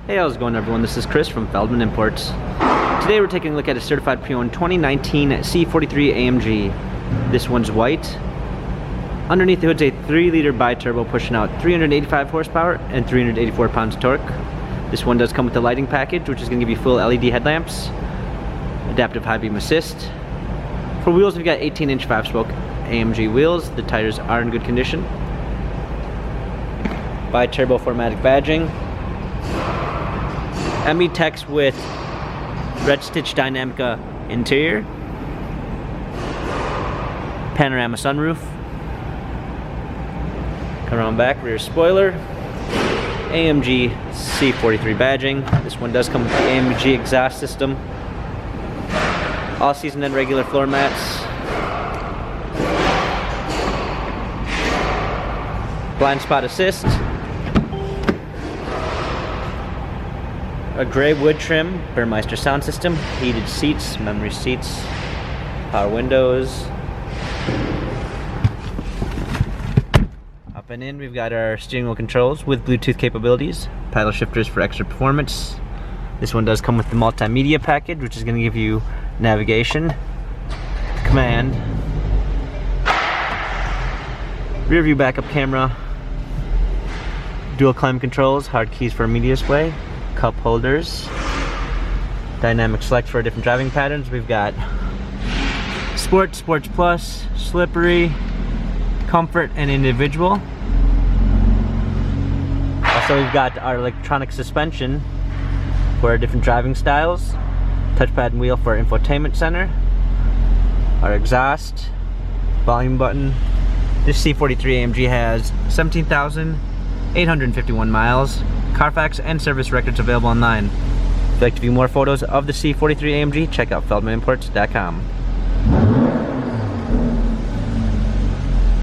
Hey, how's it going, everyone? This is Chris from Feldmann Imports. Today we're taking a look at a certified pre-owned 2019 C43 AMG. This one's white. Underneath the hood's a 3-liter bi-turbo pushing out 385 horsepower and 384 pounds of torque. This one does come with the lighting package, which is going to give you full LED headlamps, adaptive high beam assist. For wheels, we've got 18-inch 5-spoke AMG wheels. The tires are in good condition. Bi-turbo 4MATIC badging. ME text with red stitch Dynamica interior. Panorama sunroof. Come around back, rear spoiler. AMG C43 badging. This one does come with the AMG exhaust system. All season and regular floor mats. Blind spot assist. A gray wood trim, Burmeister sound system, heated seats, memory seats, power windows. Up and in, we've got our steering wheel controls with Bluetooth capabilities, paddle shifters for extra performance. This one does come with the multimedia package, which is going to give you navigation, command, rear view backup camera, dual climate controls, hard keys for a media display, cup holders, dynamic select for different driving patterns. We've got Sport, Sports Plus, Slippery, Comfort, and Individual. Also, we've got our electronic suspension for our different driving styles, touchpad and wheel for our infotainment center, our exhaust, volume button. This C43 AMG has 17,851 miles. Carfax and service records available online. If you'd like to view more photos of the C43 AMG, check out feldmanimports.com.